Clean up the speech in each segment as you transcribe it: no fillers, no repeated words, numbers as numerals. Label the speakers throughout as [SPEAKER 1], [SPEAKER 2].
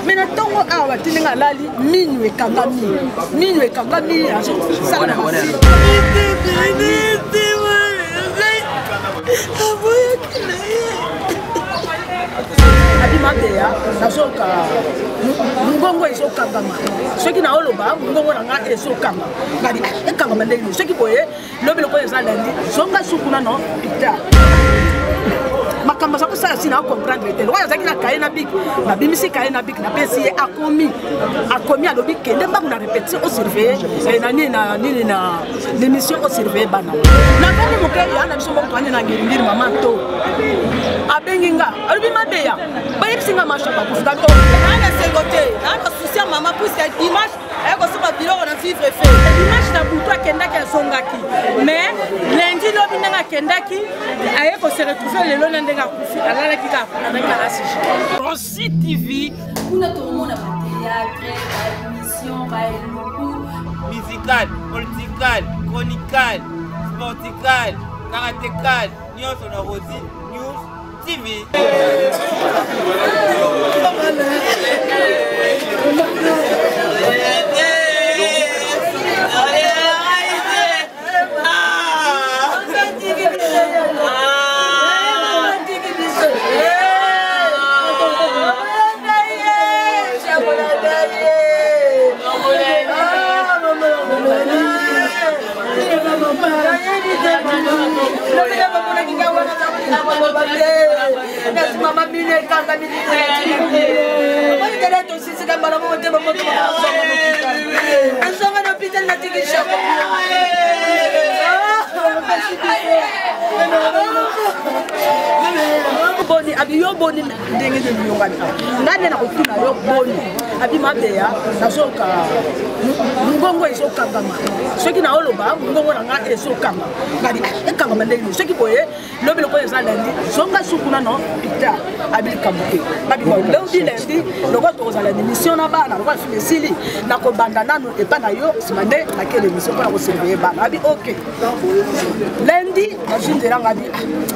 [SPEAKER 1] Mena tongo awa tininga lali minwe kangami sala na masi. Abi mabeya nazoka ngongo ezokangama soki na oloba ngongo na nga ezokanga ngadi ekangama ndenge soki boye lobelo ko eza landi zonga sukuna no pita makamba sako sala sina comprendre tel wa zaki na kaina big na bimisi kaina big na pesi akomi alobi kende mbangu na répétition au surveiller na nini na l'émission au surveiller bana na kani mokeli ana biso moko ane na ngiri mama to abenginga alobi mabeya bayipsinga mashaka kufuka to ana sengote ana souci mama puisque dimanche eko soba biloko na vivre fait dimanche na buto akendaki asongaki mais lundi lobi ndanga kendaki ayeko se retrouver lelo na ndenga kufi alalaki ka na la sigi Rossi TV kuna to mona théâtre émission musical political chronical sportical karatécal nyonso na Rossi News TV Mama mine kanga mine mama kala to sisi kamba na mote mama nsonga na hospital na tikisha boni abi yo boni ndenge de nyonga ngane na kutuna yo boni abi mabeya nazoka ngongo ezokangama soki na oloba ngongo na nga ezokanga ngadi ekangama ndenge soki boye lobelo ko eza landi zonga sukuna no pita abili kambuke babi ko lundi loko to za la émission na bana loko fi mesili na ko banda nanu e pa na yo simande na quelle émission pour ko surveiller bana abi OK lundi na jindera ngabi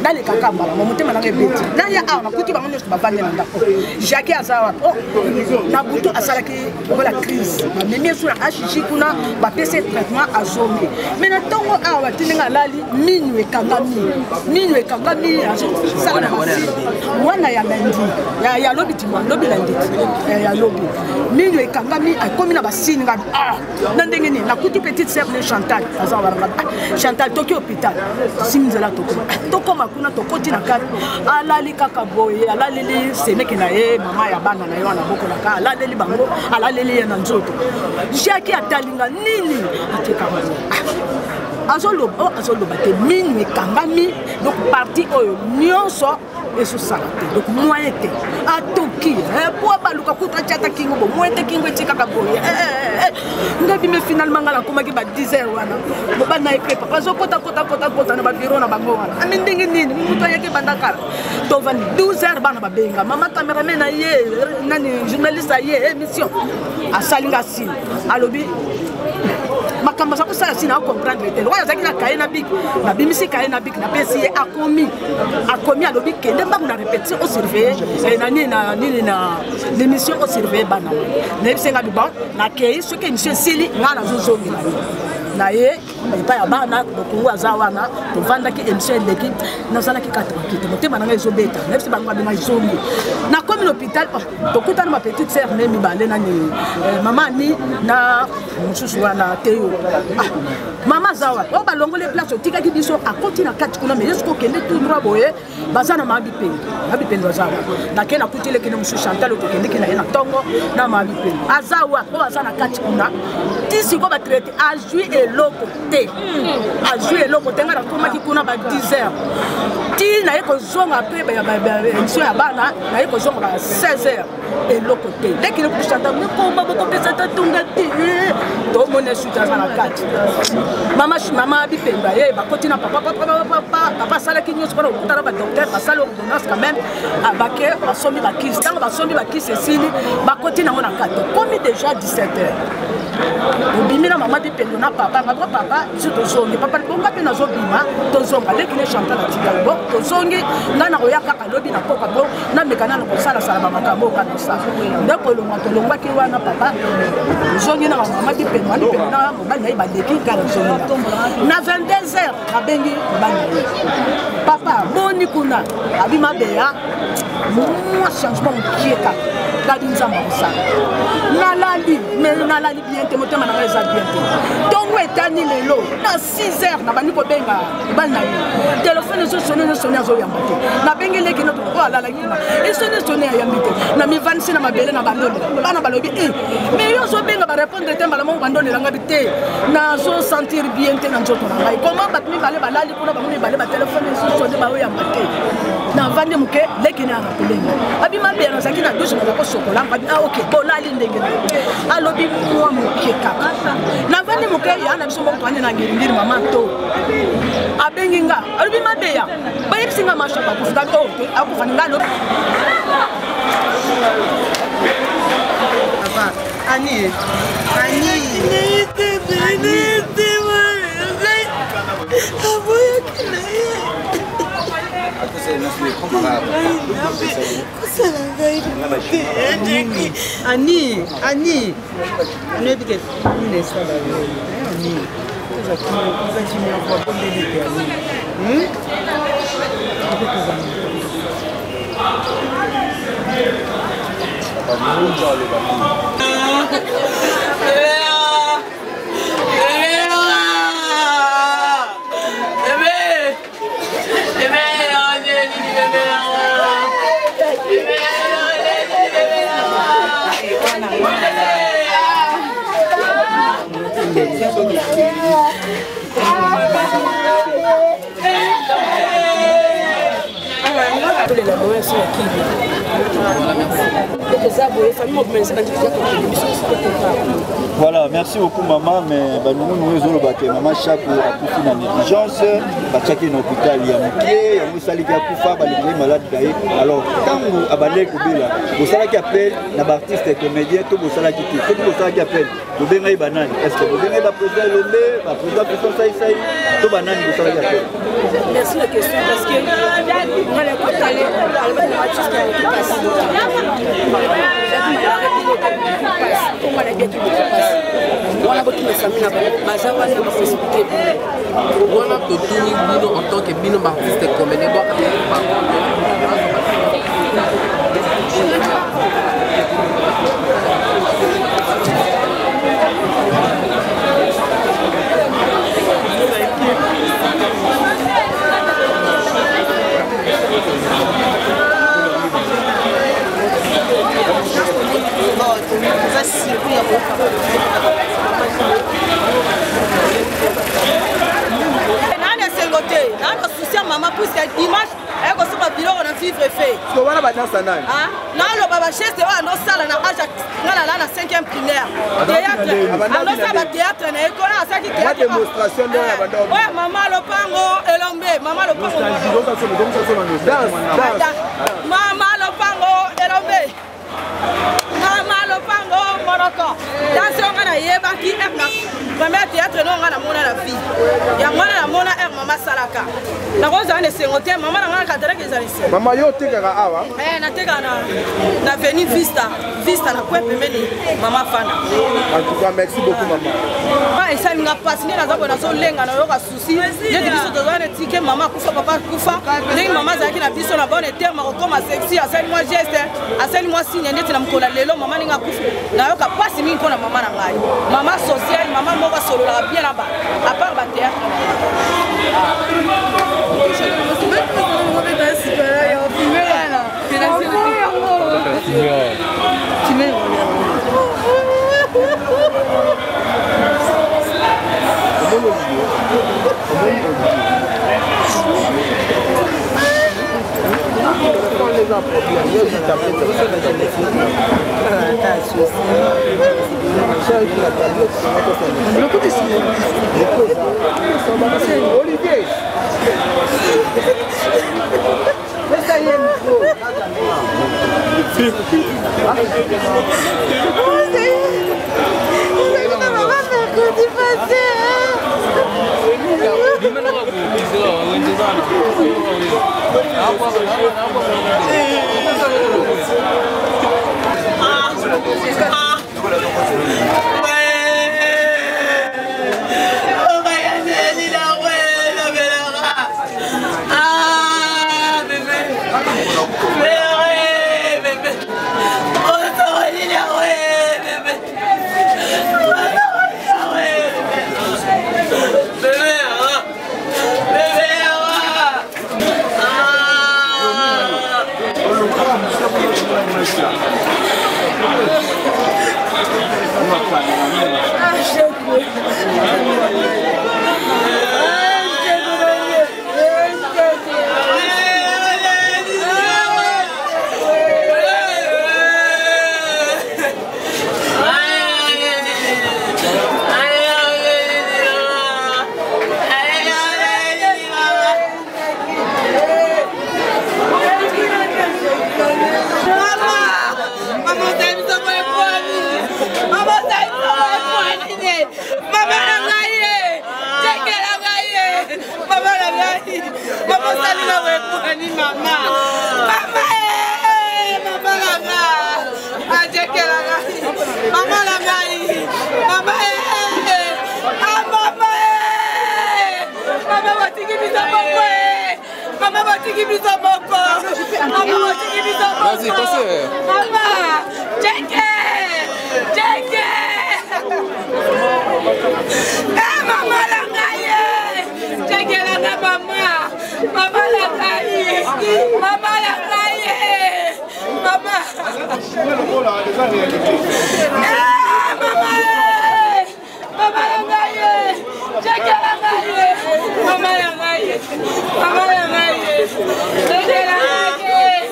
[SPEAKER 1] dale kakamba mo mutema na ngebeti na ya na kuti bango nyo bavande na ndako Jacques azawa na butu asalaki la crise na memi sur achichi kuna ba PC traitement azombi mais na tongo awa tininga lali minwe kangami sala na masi wana ya lundi ya lobi timwa lobi lundi ya lobi minwe kangami akomi na basini ngabi na ndenge ni na kuti petite sœur de Chantal azawa Chantal toki hôpital simzela toko makuna tokoti na kati alali kaka boye alaleli semeke na ye mama ya bana na yo na boko na ka alaleli bango alaleli na nzoto Jacques atalinga nini atika azoloba te minwe kangami donc parti oyo nyonso esosalate donc moyen te atoki po baluka kuta chata kingo bo moyen te kingo etika kaboye ngabi me finalement ngala komaki ba 10h wana bo bana e pepa pazo kota na ba bureau na bango wana ami ndenge nini muto yake bandaka to vani 12h bana ba benga mama cameraman na ye nani journaliste ye émission asalinga sini alobi makamba sako sala sina comprendre tel wa zaki na kaina big na bimisi kaina big na pesi akomi alobi kende mbangu na répétition au surveiller na nini na l'émission au surveiller bana na bisenga biba na kei ce que émission sili ngana zozongi na ye pa ya bana bokungu azawana to vanda ki émission ndeki na sala ki katrakite motema na ezobeta na bisi bango na izongi na komi l'hôpital to kutana ma petite sœur nemi bale na ni mama ni na mususu wana teyo mama zawa o balongole place otika ki biso akoti na kati kuna mais esko kende tout droit boye bazana mabi pengo zawa na kena kutile kene mususu Chantal to kende kena na tongo na mabi pengo azawa o bazana kati kuna tisi ko ba traiter a jouer eloko te a jouer eloko te ngara koma ki kuna ba 10h ti na yeko zonga pe ba émission ya bana na yeko zonga ba 16h eloko te dès qu'il est Chantal me komba ko pesa tatunga ti to mona suta na kati mama bipemba ye bakoti na papa sala ki nyos para okutana ba docteur basala ordonnance quand même abake basombi bakisi tango basombi bakisi esili bakoti na mona kati komi déjà 17h obimina mama bipemba na papa papa biso tozongi papa bonga mpe nazobima tozonga leki ne chantal atikali bon tozongi ngai na koya kaka lobi na poka bo namekana na kosalasala bamakambo okanosa ndeko elongwa tolongwaki wana papa tozongi na bamama bipeno na mobali na ye baleki kaka tozongi na 22h abengi mobali na ye papa boni kuna abima beya mwa changement mokie kaka kadi nzambe akosala nalali me nalali bien te motema na ngai eza bien te ntongo etani lelo na 6h nabandi kobenga mobali na ye telefone ezosone azoyamba te nabengi leki noto oyo alalaki kuna esone ayambi te na mivanisi na mabele na bandolela bana balobi mais yo ozobenga barépondre te mbala moko bandolelanga bi te nazosentir bien te na nzoto na ngai koma bato mibale balali kuna bango mibale batelefone ezosone baoyamba te navandi moke leki ne arapelenga abima bea nazalaki na douche nazako sokola ngabi ok bolali ndenge alobi mwa moke kaka navandi moke ya na biso moko toande na ngiringiri mama to abengi nga alobi mabeya bayebisi nga masha bakufuka to akufa nga alobi
[SPEAKER 2] Ani
[SPEAKER 3] Voilà, merci beaucoup maman, mais nous avons maman chaque a na négligence, chaque in hôpital il y a mukie, il y a musali qui a kufa, les malades d'ailleurs. Alors quand vous abalez kubila, vous savez qui appelle l'artiste comédien, tout vous savez qui appelle. Vous venez banane. Est-ce que vous venez président Lomé, président Puissant Saï, tout banane vous savez qui appelle.
[SPEAKER 1] Merci la question parce que moi la côte allée, elle va artiste qui passe. On a bien tout passe. On a beaucoup de samina, baza wana ba possibilité.
[SPEAKER 4] On a tout bino en tant que bino artiste comédien.
[SPEAKER 2] Maman pousse dimanche et qu'on soit biloko na vivre fait.
[SPEAKER 5] So wana ba dansa nani?
[SPEAKER 2] Ah, na lo baba geste wa no sala na âge na 5e primaire. Théâtre. Ando sa ba théâtre na école na saki théâtre.
[SPEAKER 5] La démonstration de la bande.
[SPEAKER 2] Ouais, maman Lopango Elombe, maman Lopango. Maman Lopango Elombe. Maman Lopango Morocco. Danse on na yeba ki na premier théâtre non on na mona la vie. Ya mona na mona maman salaka. Na koza ne sengote maman na ngaka tere kezalisi.
[SPEAKER 5] Maman yo tekaka awa?
[SPEAKER 2] Na teka na veni Vista na kwe pemeni maman fana.
[SPEAKER 5] En tout cas merci beaucoup maman.
[SPEAKER 2] Ba esa minga passe ni na zabo na so lenga na yoka souci. Je te biso tozana tike maman kufa papa kufa. Ndenge maman zaki na biso na bonne terme koma sexy asali moi geste asali moi signe ndeti na mkola lelo maman ninga kufa. Na yoka passe mingi kona maman na ngai. Maman sociale maman moko solo la bien là-bas. À part ba théâtre.
[SPEAKER 5] Olivier.
[SPEAKER 4] Vas-y, passez.
[SPEAKER 2] Maman, Jackie. Maman la caille. Jackie la maman. Maman la caille. Maman la caille. Maman. Maman la caille. Jackie la caille. Maman la caille. Maman la caille. Jackie la caille.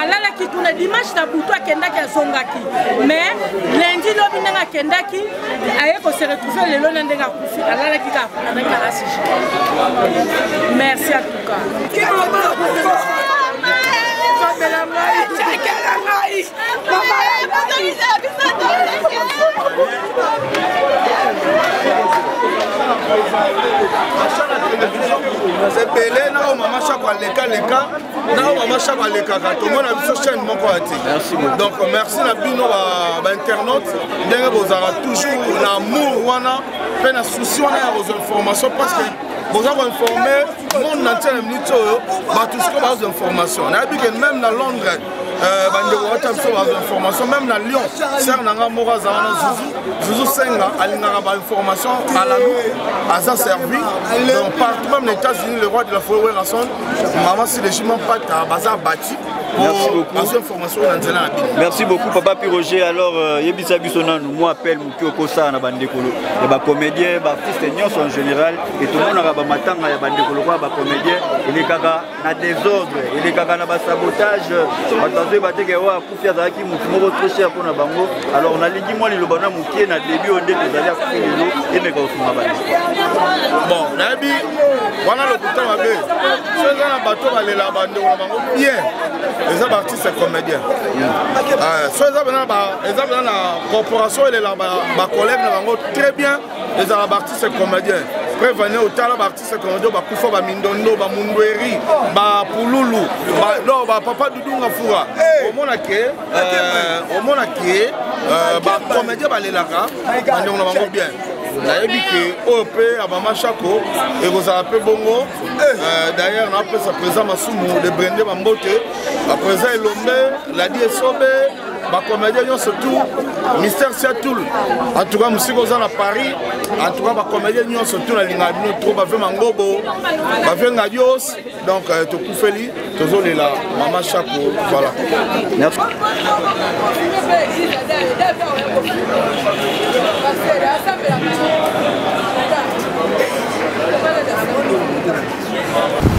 [SPEAKER 2] alalaki kuna dimanche na butu akendaki azongaki mais lundi lobi ndenge akendaki aye kose retrouve lelo na ndenge akufi alalaki kaka kuna na asiji. Merci en tout cas.
[SPEAKER 5] C'est Pelé, na maman chaque leka leka, na maman chaque leka quand on a vu chaîne mon côté. Merci beaucoup. Donc merci na bino ba internaute, ndenge bozara toujours l'amour wana, pe na souci wana ya aux informations parce que vous avez informé monde entier minute ba tout ce que base d'information. Na bi que même na Londres information même na Lyon ser nanga mora zana Zuzu Senga alingara ba information à la lou aza servi donc partout même les États-Unis le roi de la forêt Rasson maman si le régiment pas bazar bâti. Merci beaucoup.
[SPEAKER 3] Merci beaucoup Papa Piroger. Alors yebisa bisona nous moi appelle Mukioko ça na bandekolo et ba comédien ba artiste nyonso en général et tout le monde na ba matanga ya bandekolo kwa ba comédien il est kaka na désordre il est kaka na ba sabotage batanzo bateke wa kufia za ki mutu moko trop cher pour na bango. Alors on a ligi moi le bana mukie na début on dit que d'aller kufilo et ne ko suma ba
[SPEAKER 5] bon nabi wana le kuta mabe c'est na bato balela bandeko na bango bien. Les artistes et comédiens. Soit ils ont la corporation et les collègues très bien. Les artistes et comédiens. Prévenez au talent artistes et comédiens. Bakoufa, Mindondo, Mundweri, Pululu, Papa Doudou Ngafura. Au Monake, comédiens balelaka, on a bien. OP à Mama Chako et vous avez bongo. D'ailleurs, on a appelé sa présence Masumu de Brende Mambote. À présent, Elombe, la Diesobe, ma comédien surtout, Mystère Siatoul. En tout cas, Monsieur Gozan à Paris. En tout cas, ma comédien surtout, la ligne à trop, Bafé Mangobo, Bafé Ngadios. Donc, tu Koufeli, toujours là, Mama Chako. Voilà. Merci.
[SPEAKER 3] Merci.